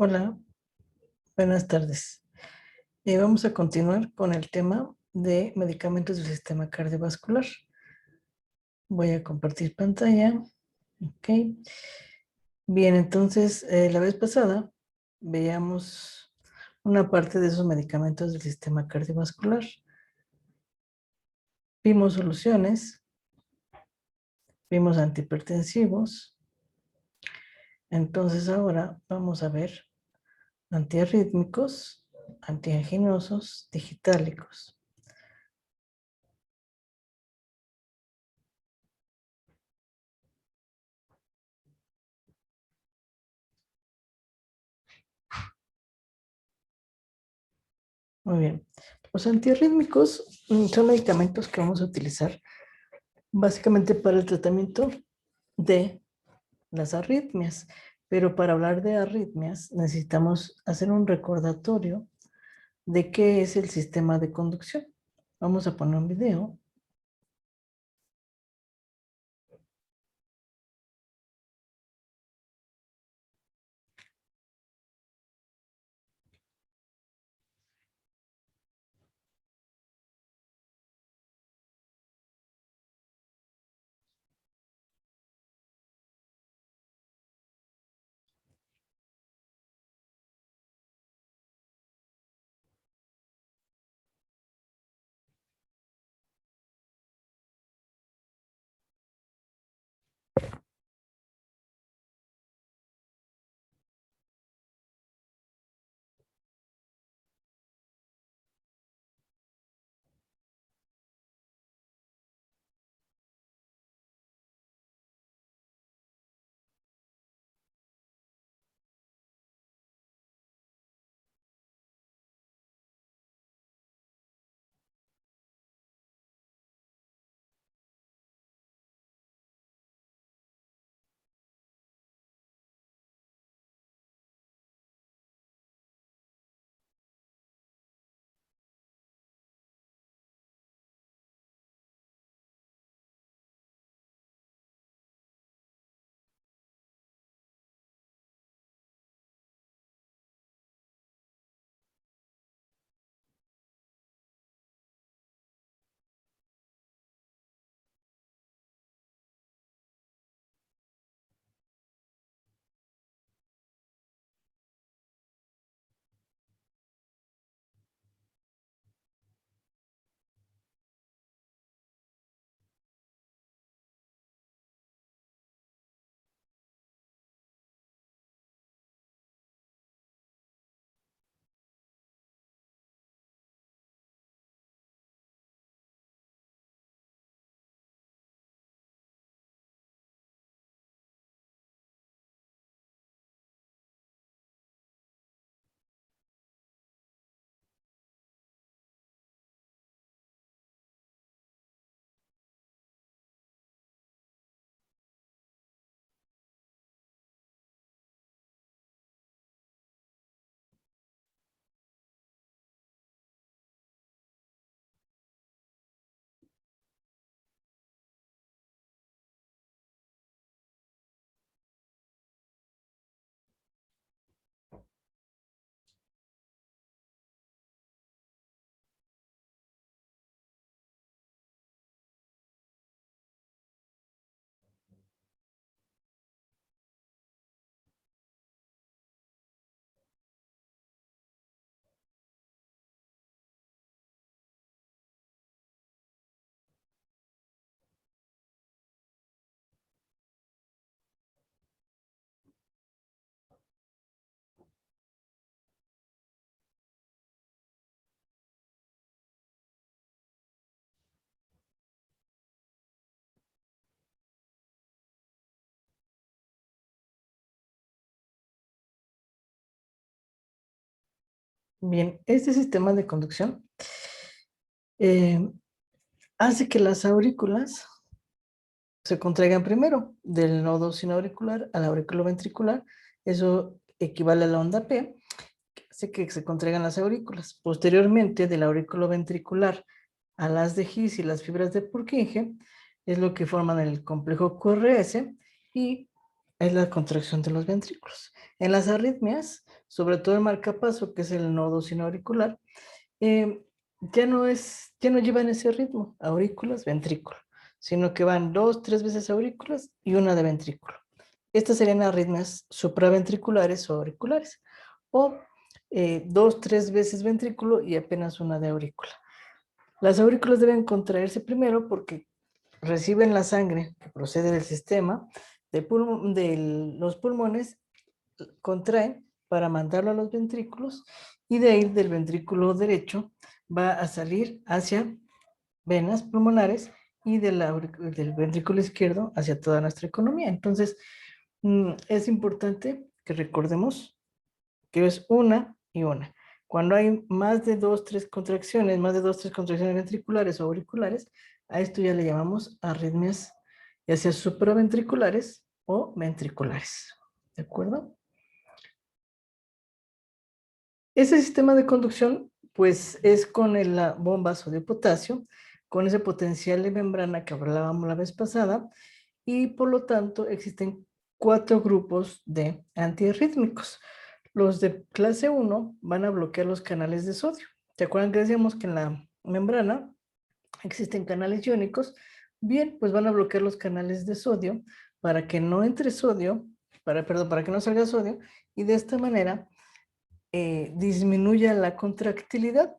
Hola, buenas tardes. Vamos a continuar con el tema de medicamentos del sistema cardiovascular. Voy a compartir pantalla. Ok. Bien, entonces, la vez pasada veíamos una parte de esos medicamentos del sistema cardiovascular. Vimos soluciones, vimos antihipertensivos. Entonces ahora vamos a ver antiarrítmicos, antianginosos, digitálicos. Muy bien. Los antiarrítmicos son medicamentos que vamos a utilizar básicamente para el tratamiento de las arritmias. Pero para hablar de arritmias necesitamos hacer un recordatorio de qué es el sistema de conducción. Vamos a poner un video. Bien, este sistema de conducción eh, hace que las aurículas se contraigan primero del nodo sinauricular al auriculoventricular. Eso equivale a la onda P, que hace que se contraigan las aurículas. Posteriormente, del auriculoventricular a las de His y las fibras de Purkinje, es lo que forman el complejo QRS, y es la contracción de los ventrículos. En las arritmias, sobre todo el marcapaso, que es el nodo sinoauricular, eh, ya no llevan ese ritmo, aurículas, ventrículo, sino que van 2, 3 veces aurículas y una de ventrículo. Estas serían arritmias supraventriculares o auriculares, o 2, 3 veces ventrículo y apenas una de aurícula. Las aurículas deben contraerse primero porque reciben la sangre que procede del sistema de los pulmones, contraen para mandarlo a los ventrículos y de ahí del ventrículo derecho va a salir hacia venas pulmonares y del ventrículo izquierdo hacia toda nuestra economía. Entonces, es importante que recordemos que es una y una. Cuando hay más de 2, 3 contracciones, más de 2, 3 contracciones ventriculares o auriculares, a esto ya le llamamos arritmias, ya sea supraventriculares o ventriculares. ¿De acuerdo? Ese sistema de conducción, pues, es con la bomba sodio potasio, con ese potencial de membrana que hablábamos la vez pasada, y por lo tanto existen 4 grupos de antiarrítmicos. Los de clase 1 van a bloquear los canales de sodio. ¿Se acuerdan que decíamos que en la membrana existen canales iónicos? Bien, pues van a bloquear los canales de sodio para que no entre sodio, para que no salga sodio, y de esta manera disminuya la contractilidad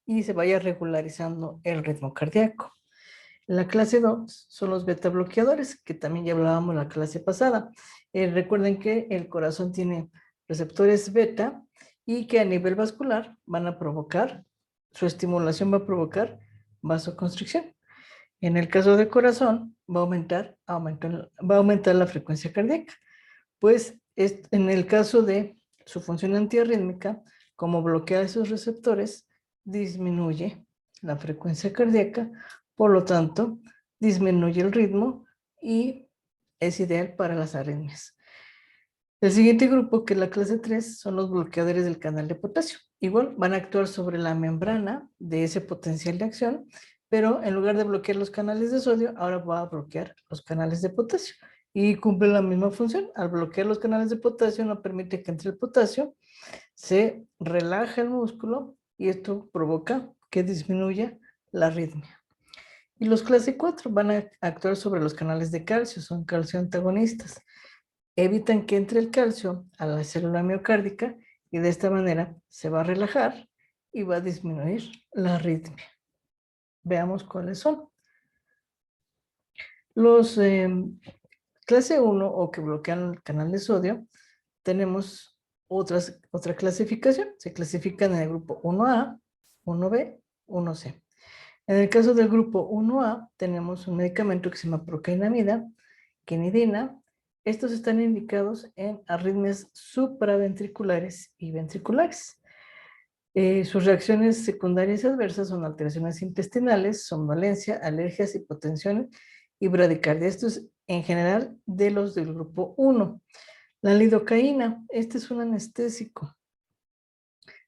y se vaya regularizando el ritmo cardíaco. La clase 2 son los beta bloqueadores, que también ya hablábamos la clase pasada. Recuerden que el corazón tiene receptores beta y que a nivel vascular van a provocar, su estimulación va a provocar vasoconstricción. En el caso del corazón, va a aumentar la frecuencia cardíaca. Pues en el caso de su función antiarrítmica, como bloquea esos receptores, disminuye la frecuencia cardíaca, por lo tanto, disminuye el ritmo y es ideal para las arritmias. El siguiente grupo, que es la clase 3, son los bloqueadores del canal de potasio. Igual van a actuar sobre la membrana de ese potencial de acción, pero en lugar de bloquear los canales de sodio, ahora va a bloquear los canales de potasio y cumple la misma función. Al bloquear los canales de potasio no permite que entre el potasio, se relaja el músculo y esto provoca que disminuya la arritmia. Y los clase 4 van a actuar sobre los canales de calcio, son calcio antagonistas. Evitan que entre el calcio a la célula miocárdica y de esta manera se va a relajar y va a disminuir la arritmia. Veamos cuáles son. Los clase 1 o que bloquean el canal de sodio, tenemos otra clasificación. Se clasifican en el grupo 1A, 1B, 1C. En el caso del grupo 1A, tenemos un medicamento que se llama procainamida, quinidina. Estos están indicados en arritmias supraventriculares y ventriculares. Sus reacciones secundarias adversas son alteraciones intestinales, somnolencia, alergias, hipotensión y bradicardia. Esto es en general de los del grupo 1. La lidocaína, este es un anestésico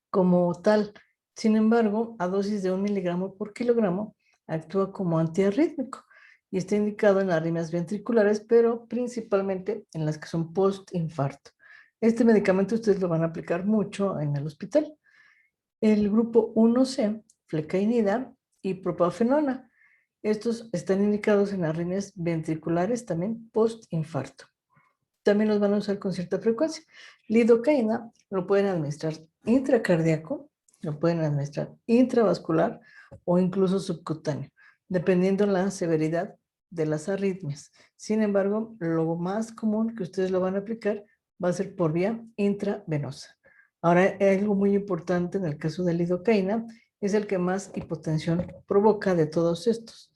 como tal. Sin embargo, a dosis de 1 miligramo por kilogramo, actúa como antiarrítmico y está indicado en arritmias ventriculares, pero principalmente en las que son post-infarto. Este medicamento ustedes lo van a aplicar mucho en el hospital. El grupo 1C, flecainida y propafenona. Estos están indicados en arritmias ventriculares también post-infarto. También los van a usar con cierta frecuencia. Lidocaína lo pueden administrar intracardíaco, lo pueden administrar intravascular o incluso subcutáneo, dependiendo la severidad de las arritmias. Sin embargo, lo más común que ustedes lo van a aplicar va a ser por vía intravenosa. Ahora, algo muy importante en el caso de lidocaína es el que más hipotensión provoca de todos estos.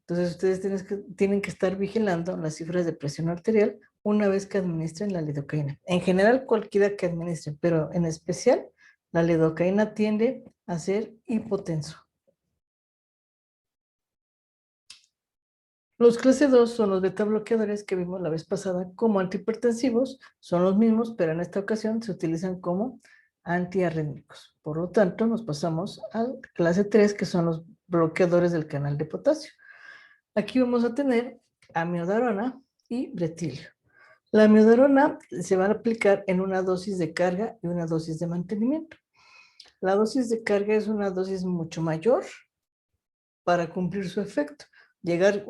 Entonces, ustedes tienen que estar vigilando las cifras de presión arterial una vez que administren la lidocaína. En general, cualquiera que administren, pero en especial, la lidocaína tiende a ser hipotenso. Los clase 2 son los beta bloqueadores que vimos la vez pasada como antihipertensivos. Son los mismos, pero en esta ocasión se utilizan como antiarrítmicos. Por lo tanto, nos pasamos al clase 3, que son los bloqueadores del canal de potasio. Aquí vamos a tener amiodarona y bretilio. La amiodarona se va a aplicar en una dosis de carga y una dosis de mantenimiento. La dosis de carga es una dosis mucho mayor para cumplir su efecto, llegar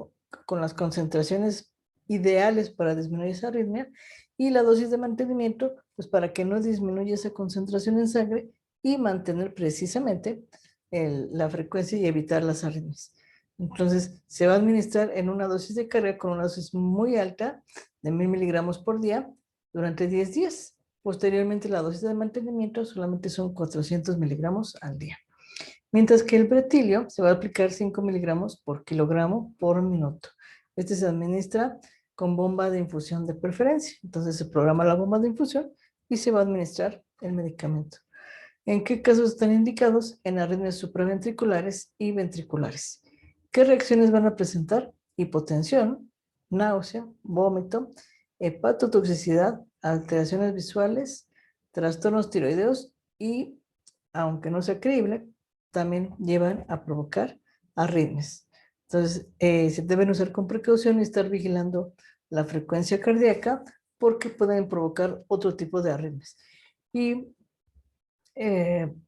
con las concentraciones ideales para disminuir esa arritmia, y la dosis de mantenimiento, pues para que no disminuya esa concentración en sangre y mantener precisamente la frecuencia y evitar las arritmias. Entonces, se va a administrar en una dosis de carga con una dosis muy alta, de 1000 miligramos por día, durante 10 días. Posteriormente, la dosis de mantenimiento solamente son 400 miligramos al día. Mientras que el bretilio se va a aplicar 5 miligramos por kilogramo por minuto. Este se administra con bomba de infusión de preferencia. Entonces se programa la bomba de infusión y se va a administrar el medicamento. ¿En qué casos están indicados? En arritmias supraventriculares y ventriculares. ¿Qué reacciones van a presentar? Hipotensión, náusea, vómito, hepatotoxicidad, alteraciones visuales, trastornos tiroideos y, aunque no sea creíble, también llevan a provocar arritmias. Entonces, se deben usar con precaución y estar vigilando la frecuencia cardíaca porque pueden provocar otro tipo de arritmias. Y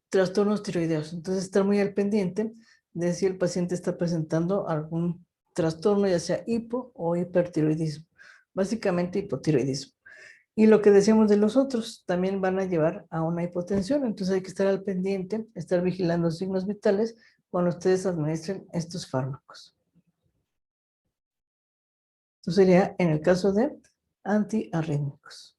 trastornos tiroideos. Entonces, estar muy al pendiente de si el paciente está presentando algún trastorno, ya sea hipo o hipertiroidismo. Básicamente hipotiroidismo. Y lo que decíamos de los otros, también van a llevar a una hipotensión. Entonces hay que estar al pendiente, estar vigilando signos vitales cuando ustedes administren estos fármacos. Esto sería en el caso de antiarrítmicos.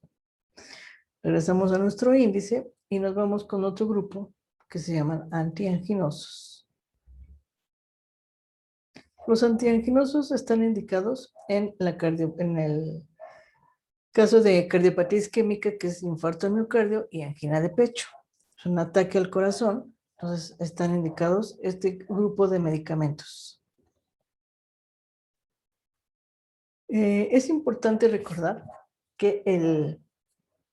Regresamos a nuestro índice y nos vamos con otro grupo que se llaman antianginosos. Los antianginosos están indicados en el caso de cardiopatía isquémica, que es infarto al miocardio y angina de pecho. Es un ataque al corazón, entonces están indicados este grupo de medicamentos. Es importante recordar que el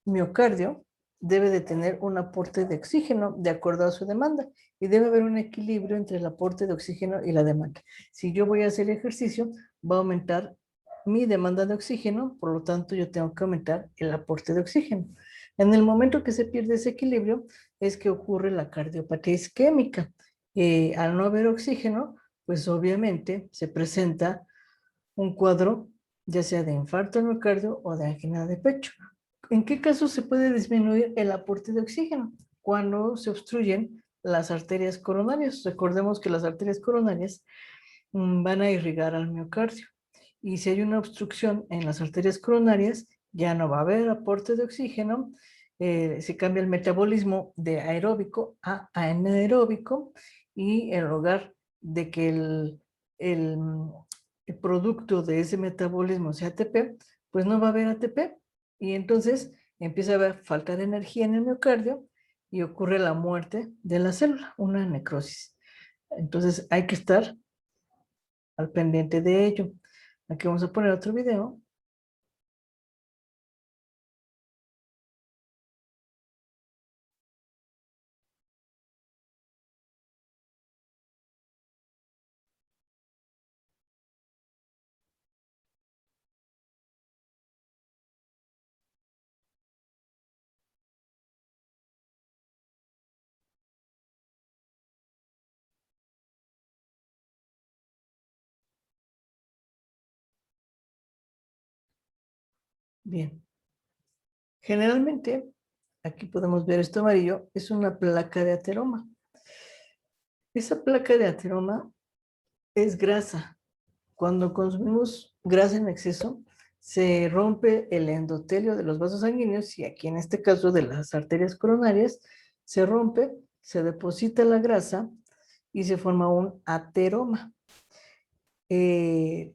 miocardio debe de tener un aporte de oxígeno de acuerdo a su demanda y debe haber un equilibrio entre el aporte de oxígeno y la demanda. Si yo voy a hacer ejercicio, va a aumentar mi demanda de oxígeno, por lo tanto yo tengo que aumentar el aporte de oxígeno. En el momento que se pierde ese equilibrio es que ocurre la cardiopatía isquémica. Al no haber oxígeno, pues obviamente se presenta un cuadro ya sea de infarto al miocardio o de angina de pecho. ¿En qué caso se puede disminuir el aporte de oxígeno? Cuando se obstruyen las arterias coronarias. Recordemos que las arterias coronarias van a irrigar al miocardio. Y si hay una obstrucción en las arterias coronarias, ya no va a haber aporte de oxígeno, se cambia el metabolismo de aeróbico a anaeróbico, y en lugar de que el producto de ese metabolismo sea ATP, pues no va a haber ATP, y entonces empieza a haber falta de energía en el miocardio y ocurre la muerte de la célula, una necrosis. Entonces hay que estar al pendiente de ello. Aquí vamos a poner otro video. Bien. Generalmente, aquí podemos ver esto amarillo, es una placa de ateroma. Esa placa de ateroma es grasa. Cuando consumimos grasa en exceso, se rompe el endotelio de los vasos sanguíneos, y aquí en este caso de las arterias coronarias, se rompe, se deposita la grasa y se forma un ateroma.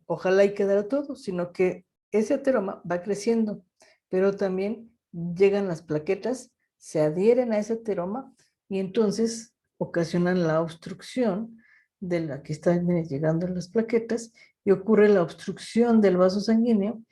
Ojalá y quedara todo, sino que ese ateroma va creciendo, pero también llegan las plaquetas, se adhieren a ese ateroma y entonces ocasionan la obstrucción de la que están llegando las plaquetas, y ocurre la obstrucción del vaso sanguíneo.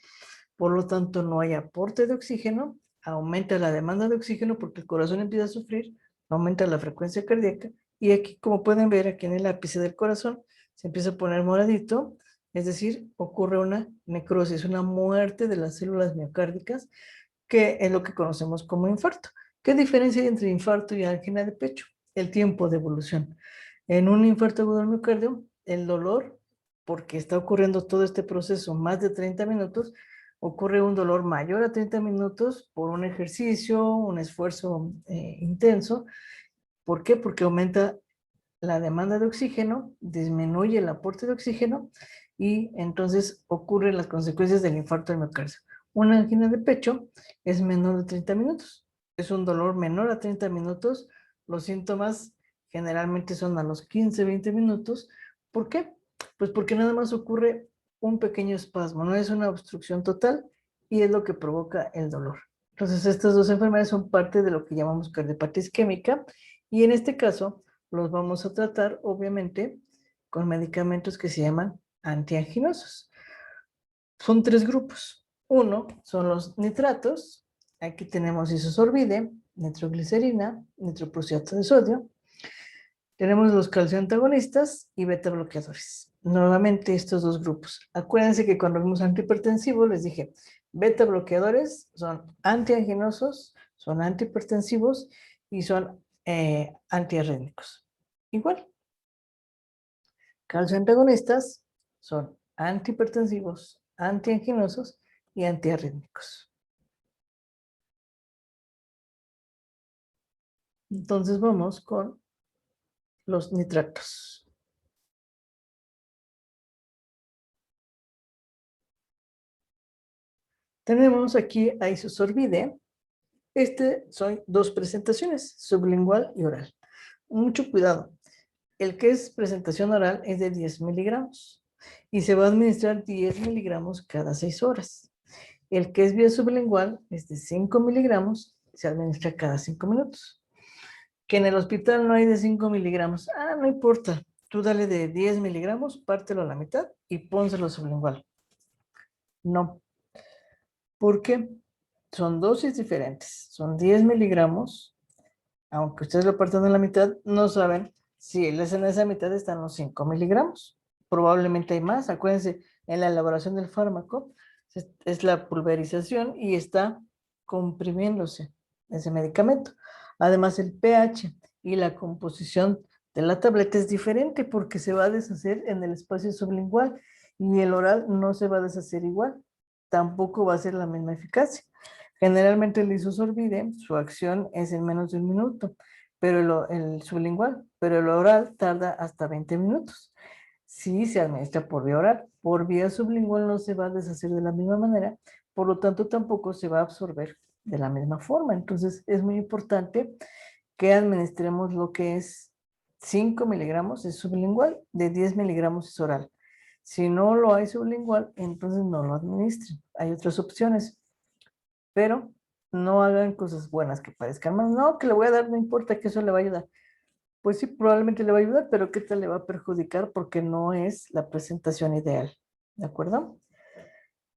Por lo tanto, no hay aporte de oxígeno, aumenta la demanda de oxígeno porque el corazón empieza a sufrir, aumenta la frecuencia cardíaca, y aquí, como pueden ver, aquí en el ápice del corazón, se empieza a poner moradito, Es decir, ocurre una necrosis, una muerte de las células miocárdicas, que es lo que conocemos como infarto. ¿Qué diferencia hay entre infarto y angina de pecho? El tiempo de evolución. En un infarto agudo del miocardio, el dolor, porque está ocurriendo todo este proceso más de 30 minutos, ocurre un dolor mayor a 30 minutos por un ejercicio, un esfuerzo intenso. ¿Por qué? Porque aumenta la demanda de oxígeno, disminuye el aporte de oxígeno y entonces ocurren las consecuencias del infarto del miocardio. Una angina de pecho es menor de 30 minutos. Es un dolor menor a 30 minutos. Los síntomas generalmente son a los 15, 20 minutos. ¿Por qué? Pues porque nada más ocurre un pequeño espasmo, no es una obstrucción total y es lo que provoca el dolor. Entonces, estas dos enfermedades son parte de lo que llamamos cardiopatía isquémica y en este caso los vamos a tratar, obviamente, con medicamentos que se llaman antianginosos. Son tres grupos. Uno son los nitratos. Aquí tenemos isosorbide, nitroglicerina, nitroprusiato de sodio. Tenemos los calcioantagonistas y beta bloqueadores. Nuevamente estos dos grupos. Acuérdense que cuando vimos antihipertensivos les dije, beta bloqueadores son antianginosos, son antihipertensivos y son antiarrítmicos. Igual, calcioantagonistas son antihipertensivos, antianginosos y antiarrítmicos. Entonces vamos con los nitratos. Tenemos aquí a isosorbide. Son dos presentaciones, sublingual y oral. Mucho cuidado. El que es presentación oral es de 10 miligramos y se va a administrar 10 miligramos cada 6 horas. El que es vía sublingual es de 5 miligramos, se administra cada 5 minutos. Que en el hospital no hay de 5 miligramos. Ah, no importa. Tú dale de 10 miligramos, pártelo a la mitad y pónselo sublingual. No. ¿Por qué? Son dosis diferentes. Son 10 miligramos. Aunque ustedes lo partan a la mitad, no saben si en esa mitad están los 5 miligramos. Probablemente hay más. Acuérdense, en la elaboración del fármaco es la pulverización y está comprimiéndose ese medicamento. Además, el pH y la composición de la tableta es diferente porque se va a deshacer en el espacio sublingual y el oral no se va a deshacer igual. Tampoco va a ser la misma eficacia. Generalmente el isosorbide, su acción es en menos de un minuto, pero el sublingual, pero el oral tarda hasta 20 minutos. Sí se administra por vía oral, por vía sublingual no se va a deshacer de la misma manera, por lo tanto tampoco se va a absorber de la misma forma. Entonces es muy importante que administremos lo que es 5 miligramos es sublingual, de 10 miligramos es oral. Si no lo hay sublingual, entonces no lo administren. Hay otras opciones, pero no hagan cosas buenas que parezcan más. No, que le voy a dar, no importa que eso le va a ayudar. Pues sí, probablemente le va a ayudar, pero ¿qué tal le va a perjudicar? Porque no es la presentación ideal. ¿De acuerdo?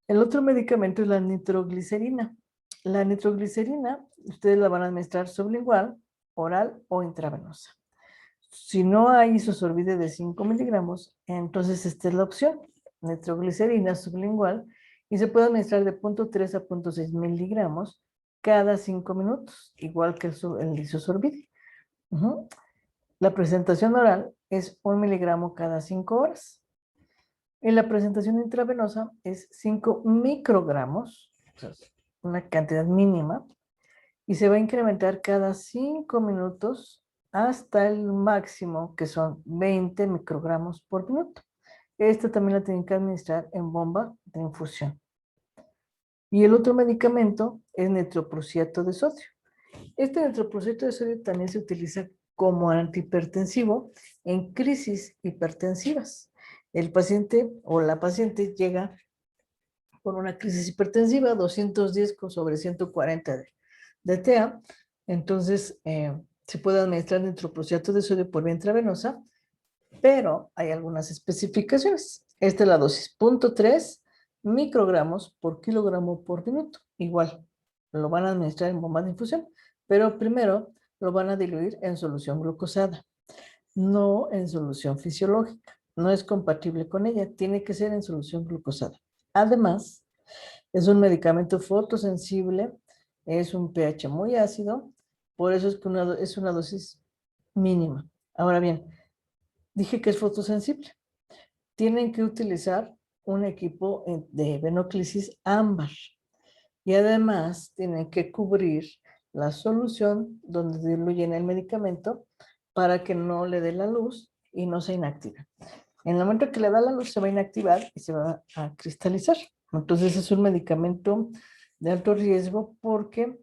El otro medicamento es la nitroglicerina. La nitroglicerina, ustedes la van a administrar sublingual, oral o intravenosa. Si no hay isosorbide de 5 miligramos, entonces esta es la opción. Nitroglicerina sublingual y se puede administrar de 0.3 a 0.6 miligramos cada 5 minutos, igual que el isosorbide. La presentación oral es 1 miligramo cada 5 horas. Y la presentación intravenosa es 5 microgramos, o sea, una cantidad mínima, y se va a incrementar cada 5 minutos hasta el máximo, que son 20 microgramos por minuto. Esta también la tienen que administrar en bomba de infusión. Y el otro medicamento es nitroprusiato de sodio. Este nitroprusiato de sodio también se utiliza como antihipertensivo en crisis hipertensivas. El paciente o la paciente llega por una crisis hipertensiva, 210 sobre 140 de TA, entonces se puede administrar nitroprusiato de sodio por vía intravenosa, pero hay algunas especificaciones. Esta es la dosis, 0.3 microgramos por kilogramo por minuto. Igual, lo van a administrar en bomba de infusión, pero primero lo van a diluir en solución glucosada, no en solución fisiológica. no es compatible con ella, tiene que ser en solución glucosada. Además, es un medicamento fotosensible, es un pH muy ácido, por eso es que es una dosis mínima. Ahora bien, dije que es fotosensible. Tienen que utilizar un equipo de venoclisis ámbar y además tienen que cubrir la solución donde diluyen el medicamento para que no le dé la luz y no se inactive. En el momento que le da la luz se va a inactivar y se va a cristalizar. Entonces es un medicamento de alto riesgo porque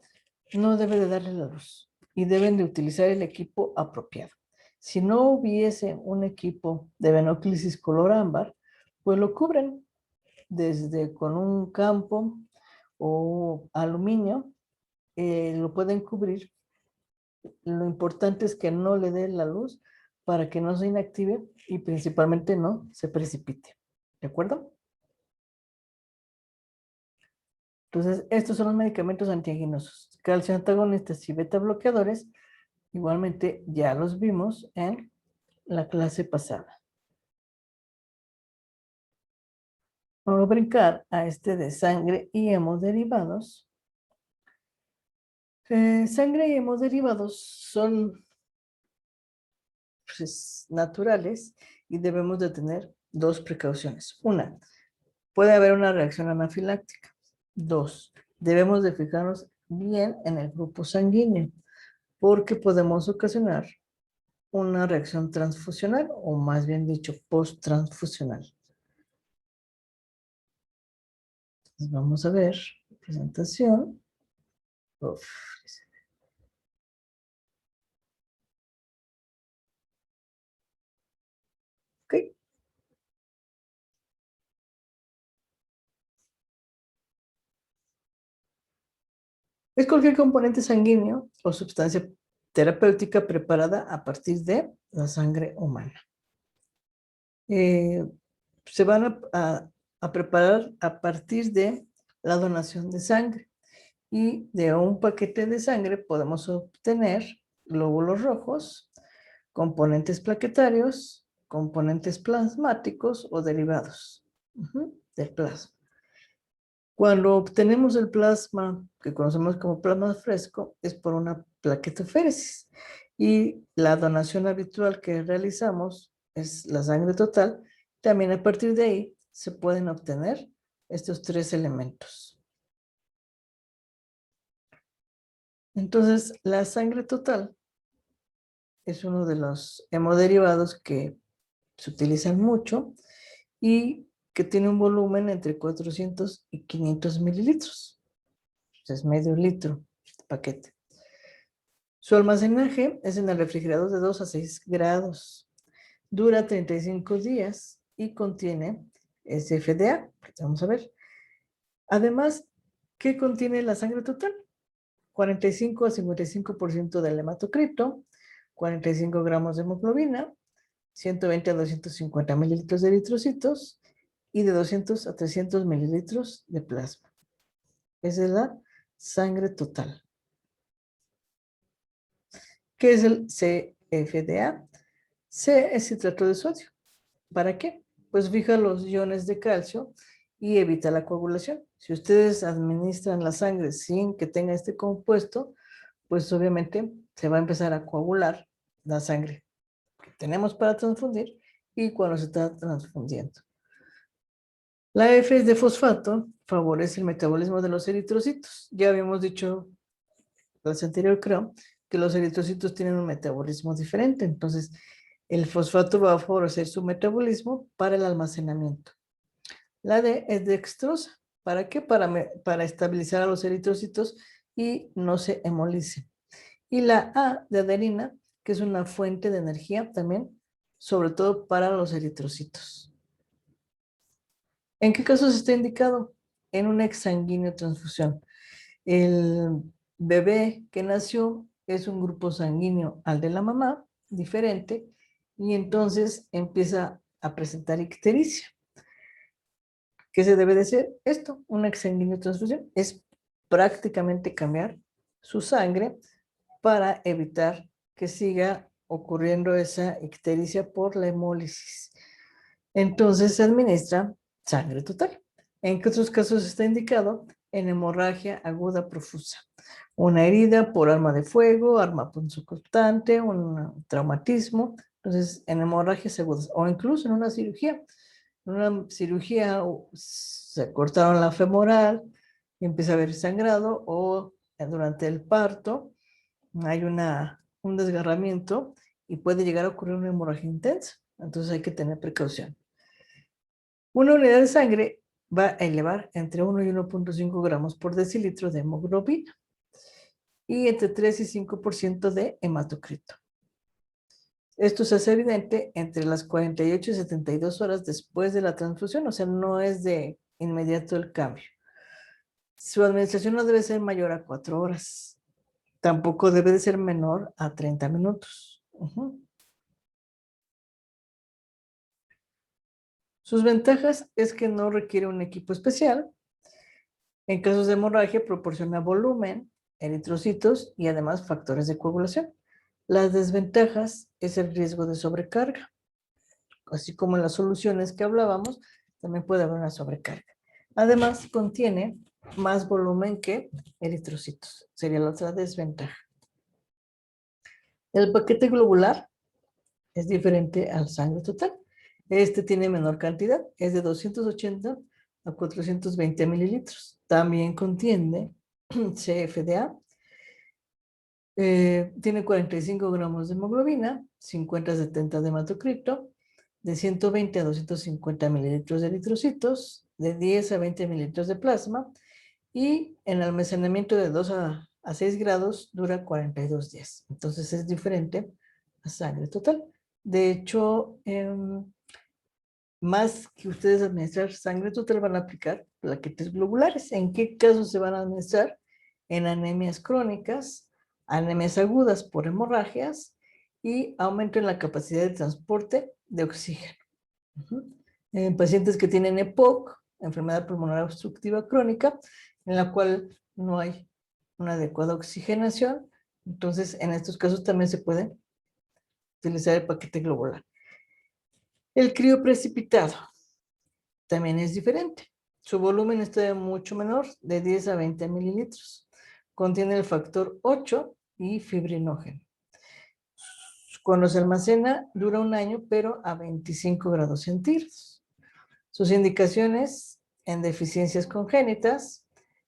no debe de darle la luz y deben de utilizar el equipo apropiado. Si no hubiese un equipo de venoclisis color ámbar, pues lo cubren desde con un campo o aluminio, lo pueden cubrir. Lo importante es que no le dé la luz para que no se inactive y principalmente no se precipite. ¿De acuerdo? Entonces, estos son los medicamentos antiaginosos. Calcio antagonistas y beta bloqueadores. Igualmente, ya los vimos en la clase pasada. Vamos a brincar a este de sangre y hemoderivados. Sangre y hemoderivados son pues, naturales y debemos de tener dos precauciones. Una, puede haber una reacción anafiláctica. Dos, debemos de fijarnos bien en el grupo sanguíneo porque podemos ocasionar una reacción transfusional o más bien dicho post-transfusional. Entonces vamos a ver presentación. Uf. Ok. Es cualquier componente sanguíneo o sustancia terapéutica preparada a partir de la sangre humana. Se van a preparar a partir de la donación de sangre y de un paquete de sangre podemos obtener glóbulos rojos, componentes plaquetarios, componentes plasmáticos o derivados del plasma. Cuando obtenemos el plasma, que conocemos como plasma fresco, es por una plaquetoféresis. Y la donación habitual que realizamos es la sangre total. También a partir de ahí se pueden obtener estos tres elementos. Entonces, la sangre total es uno de los hemoderivados que se utilizan mucho y que tiene un volumen entre 400 y 500 mililitros. Es medio litro de paquete. Su almacenaje es en el refrigerador de 2 a 6 grados. Dura 35 días y contiene SFDA, que vamos a ver. Además, ¿qué contiene la sangre total? 45 a 55% del hematocrito, 45 gramos de hemoglobina, 120 a 250 mililitros de eritrocitos y de 200 a 300 mililitros de plasma. Esa es la sangre total. ¿Qué es el CFDA? C es citrato de sodio. ¿Para qué? Pues fija los iones de calcio y evita la coagulación. Si ustedes administran la sangre sin que tenga este compuesto, pues obviamente se va a empezar a coagular la sangre que tenemos para transfundir y cuando se está transfundiendo. La F es de fosfato, favorece el metabolismo de los eritrocitos. Ya habíamos dicho la clase anterior, creo, que los eritrocitos tienen un metabolismo diferente, entonces el fosfato va a favorecer su metabolismo para el almacenamiento. La D es dextrosa. ¿Para qué? Para estabilizar a los eritrocitos y no se hemolicen. Y la A de adenina, que es una fuente de energía también, sobre todo para los eritrocitos. ¿En qué casos está indicado? En un exsanguíneo transfusión. El bebé que nació es un grupo sanguíneo al de la mamá, diferente, y entonces empieza a presentar ictericia. ¿Qué se debe de hacer? Esto, una exsanguíneo transfusión, es prácticamente cambiar su sangre para evitar que siga ocurriendo esa ictericia por la hemólisis. Entonces se administra sangre total. ¿En qué otros casos está indicado? En hemorragia aguda profusa. Una herida por arma de fuego, arma punzocortante, un traumatismo. Entonces, en hemorragias agudas o incluso en una cirugía. En una cirugía se cortaron la femoral y empieza a haber sangrado, o durante el parto hay un desgarramiento y puede llegar a ocurrir una hemorragia intensa. Entonces hay que tener precaución. Una unidad de sangre va a elevar entre 1 y 1.5 gramos por decilitro de hemoglobina y entre 3 y 5% de hematocrito. Esto se hace evidente entre las 48 y 72 horas después de la transfusión, o sea, no es de inmediato el cambio. Su administración no debe ser mayor a 4 horas. Tampoco debe de ser menor a 30 minutos. Sus ventajas es que no requiere un equipo especial. En casos de hemorragia proporciona volumen, eritrocitos y además factores de coagulación. Las desventajas es el riesgo de sobrecarga. Así como en las soluciones que hablábamos, también puede haber una sobrecarga. Además, contiene más volumen que eritrocitos. Sería la otra desventaja. El paquete globular es diferente al sangre total. Este tiene menor cantidad, es de 280 a 420 mililitros. También contiene CFDA. Tiene 45 gramos de hemoglobina, 50 a 70 de hematocrito, de 120 a 250 mililitros de eritrocitos, de 10 a 20 mililitros de plasma, y en almacenamiento de 2 a 6 grados dura 42 días. Entonces es diferente a sangre total. De hecho, más que ustedes administrar sangre total, van a aplicar plaquetas globulares. ¿En qué casos se van a administrar? En anemias crónicas, anemias agudas por hemorragias y aumento en la capacidad de transporte de oxígeno. En pacientes que tienen EPOC, enfermedad pulmonar obstructiva crónica, en la cual no hay una adecuada oxigenación, entonces en estos casos también se puede utilizar el paquete globular. El crioprecipitado también es diferente. Su volumen está mucho menor, de 10 a 20 mililitros. Contiene el factor 8 y fibrinógeno. Cuando se almacena, dura un año, pero a 25 grados centígrados. Sus indicaciones en deficiencias congénitas,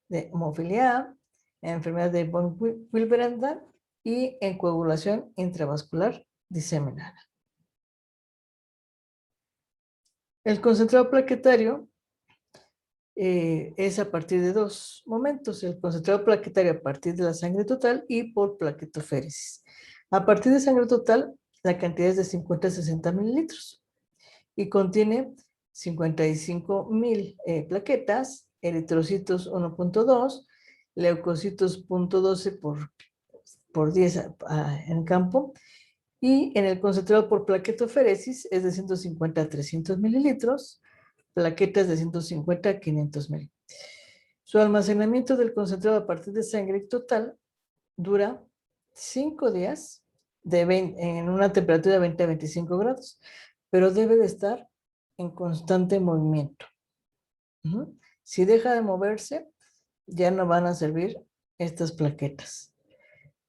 de hemofilia A, enfermedad de von Willebrand y en coagulación intravascular diseminada. El concentrado plaquetario es a partir de dos momentos: el concentrado plaquetario a partir de la sangre total y por plaquetoféresis. A partir de sangre total, la cantidad es de 50 a 60 mililitros y contiene 55,000 plaquetas, eritrocitos 1.2, leucocitos 0.12 por 10 en campo, y en el concentrado por plaquetoféresis es de 150 a 300 mililitros, plaquetas de 150 a 500 mil. Su almacenamiento del concentrado a partir de sangre total dura 5 días en una temperatura de 20 a 25 grados, pero debe de estar en constante movimiento. Si deja de moverse, ya no van a servir estas plaquetas.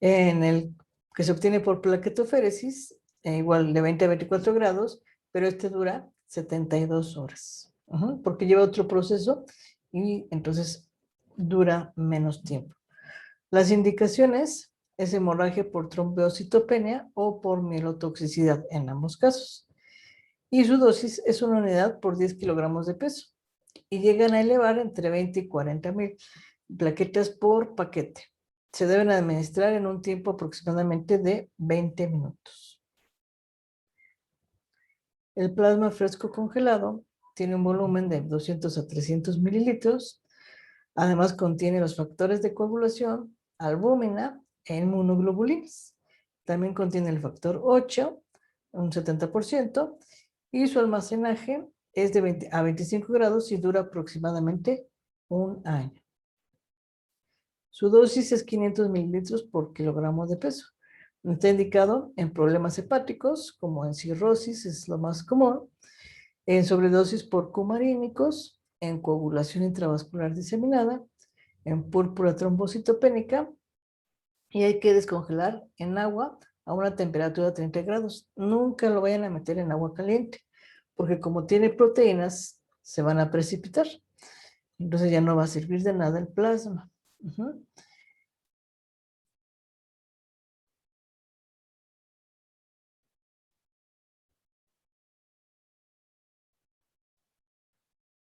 En el que se obtiene por plaquetoféresis, igual de 20 a 24 grados, pero este dura 72 horas, porque lleva otro proceso y entonces dura menos tiempo. Las indicaciones es hemorragia por trombocytopenia o por mielotoxicidad en ambos casos. Y su dosis es una unidad por 10 kilogramos de peso. Y llegan a elevar entre 20 y 40 mil plaquetas por paquete. Se deben administrar en un tiempo aproximadamente de 20 minutos. El plasma fresco congelado tiene un volumen de 200 a 300 mililitros. Además contiene los factores de coagulación, albúmina e inmunoglobulinas. También contiene el factor 8, un 70%, y su almacenaje es de 20 a 25 grados y dura aproximadamente un año. Su dosis es 500 mililitros por kilogramo de peso. Está indicado en problemas hepáticos, como en cirrosis, es lo más común, en sobredosis por cumarínicos, en coagulación intravascular diseminada, en púrpura trombocitopénica, y hay que descongelar en agua a una temperatura de 30 grados. Nunca lo vayan a meter en agua caliente, porque como tiene proteínas, se van a precipitar. Entonces ya no va a servir de nada el plasma.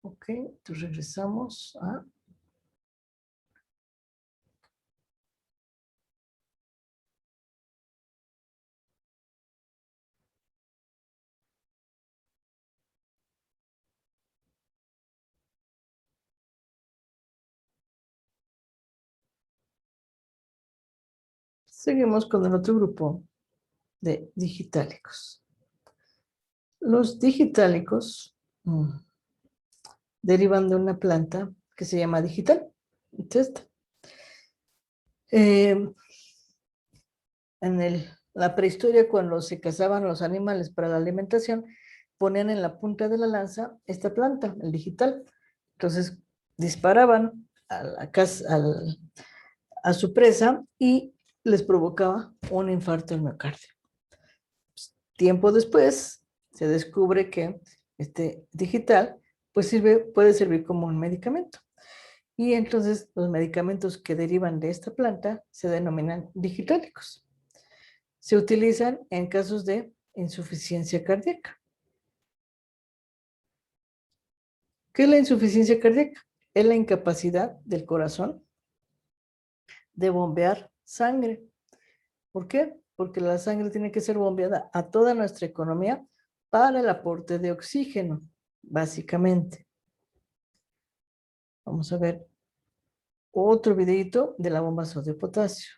Ok, entonces regresamos a... Seguimos con el otro grupo de digitálicos. Los digitálicos derivan de una planta que se llama digital. Entonces, en la prehistoria, cuando se cazaban los animales para la alimentación, ponían en la punta de la lanza esta planta, el digital. Entonces, disparaban a su presa y les provocaba un infarto al miocardio. Tiempo después, se descubre que este digital pues puede servir como un medicamento. Y entonces los medicamentos que derivan de esta planta se denominan digitálicos. Se utilizan en casos de insuficiencia cardíaca. ¿Qué es la insuficiencia cardíaca? Es la incapacidad del corazón de bombear sangre. ¿Por qué? Porque la sangre tiene que ser bombeada a toda nuestra economía para el aporte de oxígeno, básicamente. Vamos a ver otro videito de la bomba sodio-potasio.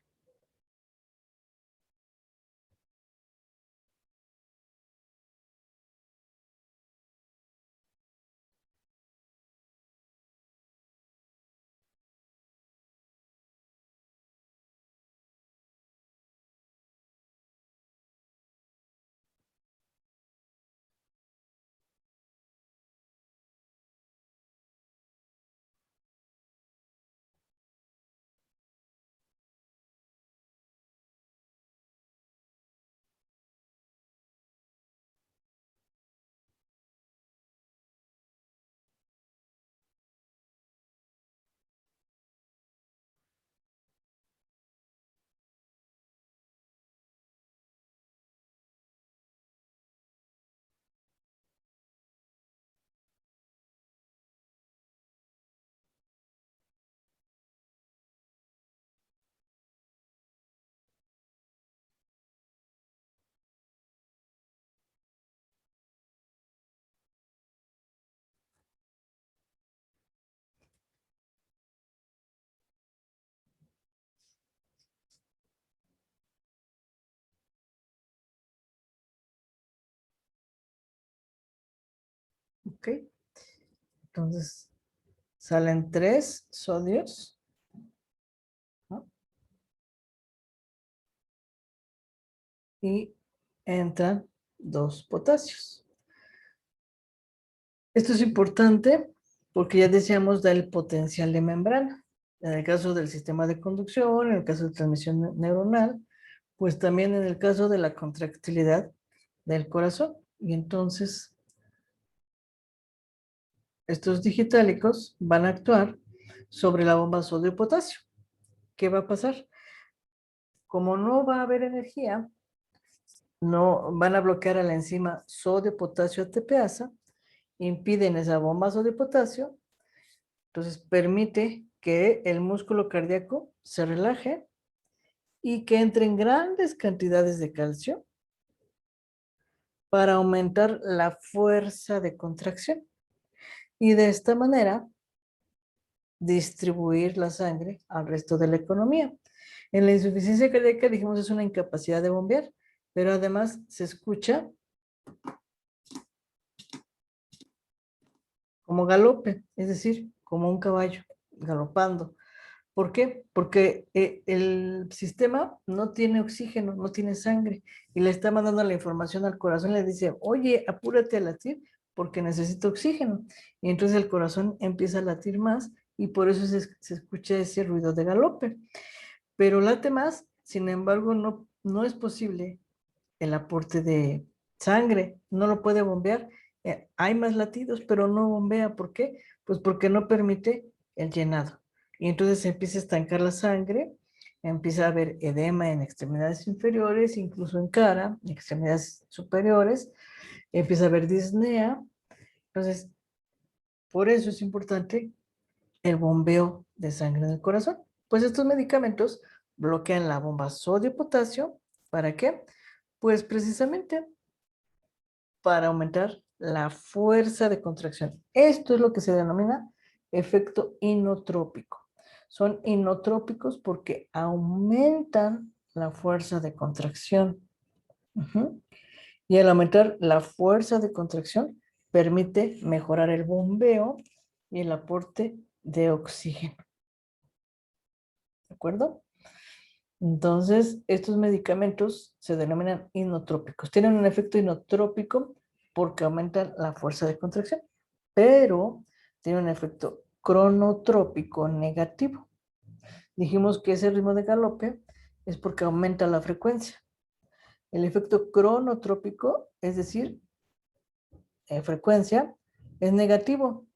¿Ok? Entonces, salen 3 sodios, ¿no? Y entran 2 potasios. Esto es importante porque ya decíamos del potencial de membrana. En el caso del sistema de conducción, en el caso de transmisión neuronal, pues también en el caso de la contractilidad del corazón. Y entonces, estos digitálicos van a actuar sobre la bomba sodio-potasio. ¿Qué va a pasar? Como no va a haber energía, no van a bloquear a la enzima sodio-potasio ATPasa, impiden esa bomba sodio-potasio, entonces permite que el músculo cardíaco se relaje y que entren grandes cantidades de calcio para aumentar la fuerza de contracción y de esta manera distribuir la sangre al resto de la economía. En la insuficiencia cardíaca dijimos es una incapacidad de bombear, pero además se escucha como galope, es decir, como un caballo galopando. ¿Por qué? Porque el sistema no tiene oxígeno, no tiene sangre y le está mandando la información al corazón, le dice, oye, apúrate a latir porque necesita oxígeno. Y entonces el corazón empieza a latir más y por eso se escucha ese ruido de galope. Pero late más, sin embargo, no es posible el aporte de sangre, no lo puede bombear. Hay más latidos, pero no bombea. ¿Por qué? Pues porque no permite el llenado. Y entonces se empieza a estancar la sangre, empieza a haber edema en extremidades inferiores, incluso en cara, en extremidades superiores, empieza a haber disnea. Entonces, por eso es importante el bombeo de sangre en el corazón. Pues estos medicamentos bloquean la bomba sodio-potasio. ¿Para qué? Pues precisamente para aumentar la fuerza de contracción. Esto es lo que se denomina efecto inotrópico. Son inotrópicos porque aumentan la fuerza de contracción. Y al aumentar la fuerza de contracción, permite mejorar el bombeo y el aporte de oxígeno. ¿De acuerdo? Entonces, estos medicamentos se denominan inotrópicos. Tienen un efecto inotrópico porque aumentan la fuerza de contracción, pero tienen un efecto cronotrópico negativo. Dijimos que ese ritmo de galope es porque aumenta la frecuencia. El efecto cronotrópico, es decir, frecuencia, es negativo.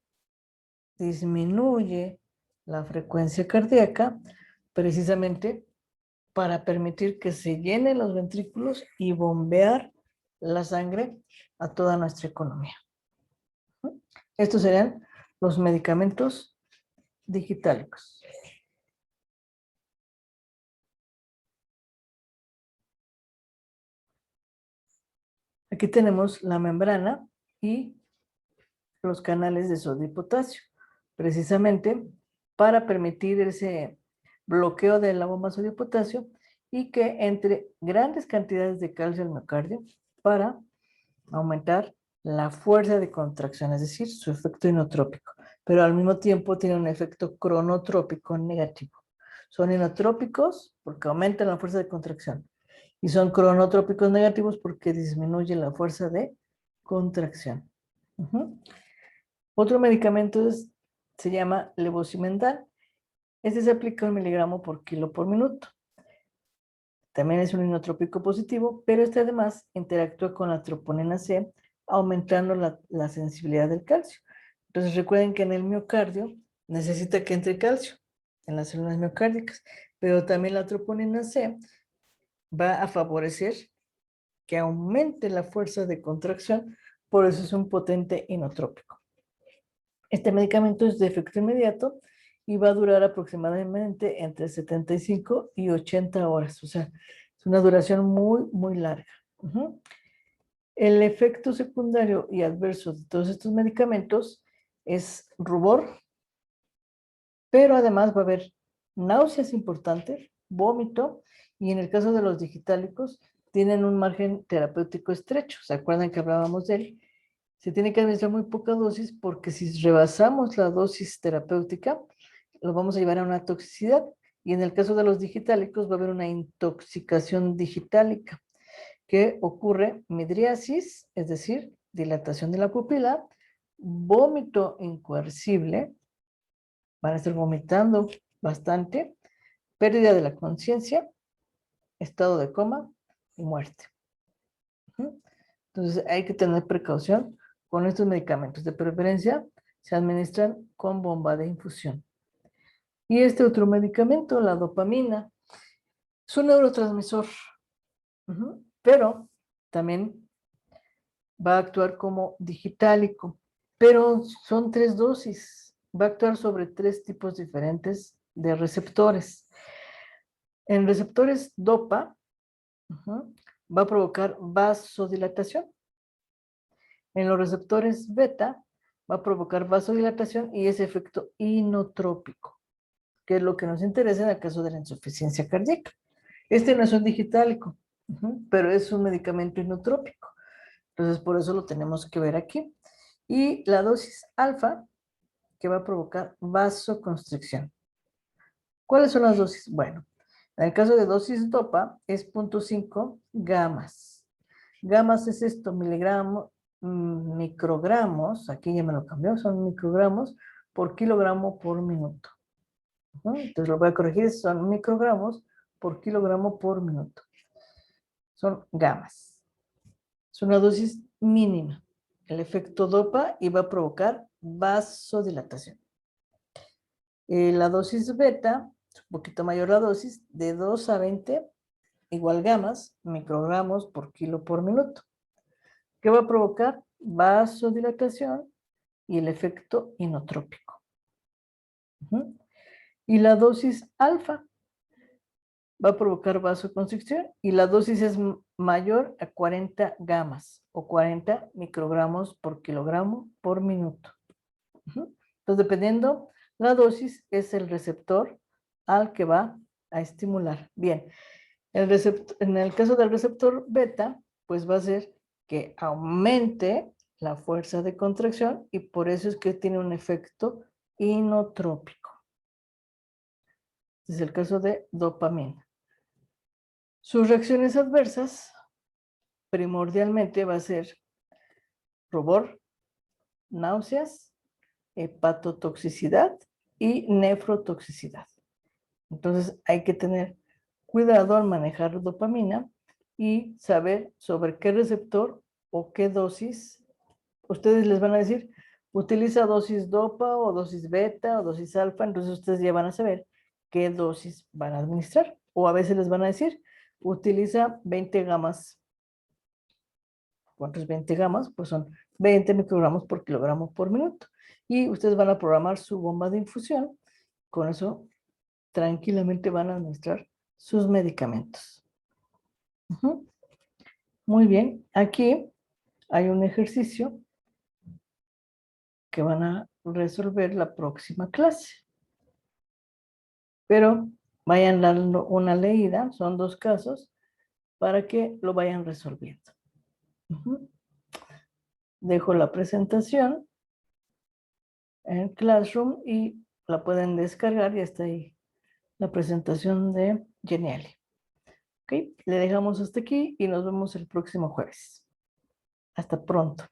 Disminuye la frecuencia cardíaca precisamente para permitir que se llenen los ventrículos y bombear la sangre a toda nuestra economía. Estos serían los medicamentos digitálicos. Aquí tenemos la membrana y los canales de sodio y potasio, precisamente para permitir ese bloqueo de la bomba sodio-potasio y que entre grandes cantidades de calcio al miocardio para aumentar la fuerza de contracción, es decir, su efecto inotrópico, pero al mismo tiempo tiene un efecto cronotrópico negativo. Son inotrópicos porque aumentan la fuerza de contracción y son cronotrópicos negativos porque disminuyen la fuerza de contracción. Otro medicamento se llama levosimendan. Este se aplica 1 miligramo por kilo por minuto. También es un inotrópico positivo, pero este además interactúa con la troponina C, aumentando la sensibilidad del calcio. Entonces recuerden que en el miocardio necesita que entre calcio en las células miocárdicas, pero también la troponina C va a favorecer que aumente la fuerza de contracción, por eso es un potente inotrópico. Este medicamento es de efecto inmediato y va a durar aproximadamente entre 75 y 80 horas. O sea, es una duración muy, muy larga. El efecto secundario y adverso de todos estos medicamentos es rubor, pero además va a haber náuseas importantes, vómito, y en el caso de los digitálicos, tienen un margen terapéutico estrecho. ¿Se acuerdan que hablábamos de él? Se tiene que administrar muy poca dosis porque si rebasamos la dosis terapéutica, lo vamos a llevar a una toxicidad. Y en el caso de los digitálicos va a haber una intoxicación digitálica que ocurre midriasis, es decir, dilatación de la pupila, vómito incoercible, van a estar vomitando bastante, pérdida de la conciencia, estado de coma y muerte. Entonces hay que tener precaución con estos medicamentos. De preferencia se administran con bomba de infusión. Y este otro medicamento, la dopamina, es un neurotransmisor, pero también va a actuar como digitálico, pero son 3 dosis. Va a actuar sobre 3 tipos diferentes de receptores. En receptores dopa, va a provocar vasodilatación. En los receptores beta va a provocar vasodilatación y ese efecto inotrópico, que es lo que nos interesa en el caso de la insuficiencia cardíaca. Este no es un digitálico, pero es un medicamento inotrópico. Entonces, por eso lo tenemos que ver aquí. Y la dosis alfa, que va a provocar vasoconstricción. ¿Cuáles son las dosis? Bueno, en el caso de dosis dopa es 0.5 gamas. Gamas es esto, miligramos microgramos, aquí ya me lo cambió, son microgramos por kilogramo por minuto. Entonces lo voy a corregir, son microgramos por kilogramo por minuto. Son gamas. Es una dosis mínima. El efecto dopa y va a provocar vasodilatación. La dosis beta, es un poquito mayor la dosis, de 2 a 20 igual gamas, microgramos por kilo por minuto. ¿Qué va a provocar? Vasodilatación y el efecto inotrópico. Y la dosis alfa va a provocar vasoconstricción y la dosis es mayor a 40 gamas o 40 microgramos por kilogramo por minuto. Entonces, dependiendo la dosis, es el receptor al que va a estimular. Bien, en el caso del receptor beta, pues va a ser que aumente la fuerza de contracción y por eso es que tiene un efecto inotrópico. Este es el caso de dopamina. Sus reacciones adversas primordialmente va a ser rubor, náuseas, hepatotoxicidad y nefrotoxicidad. Entonces hay que tener cuidado al manejar dopamina y saber sobre qué receptor o qué dosis. Ustedes les van a decir, utiliza dosis dopa o dosis beta o dosis alfa, entonces ustedes ya van a saber qué dosis van a administrar. O a veces les van a decir, utiliza 20 gamas. ¿Cuántos 20 gamas? Pues son 20 microgramos por kilogramo por minuto. Y ustedes van a programar su bomba de infusión. Con eso, tranquilamente van a administrar sus medicamentos. Muy bien. Aquí hay un ejercicio que van a resolver la próxima clase. Pero vayan dando una leída, son 2 casos, para que lo vayan resolviendo. Dejo la presentación en Classroom y la pueden descargar y está ahí la presentación de Geniali. Ok, le dejamos hasta aquí y nos vemos el próximo jueves. Hasta pronto.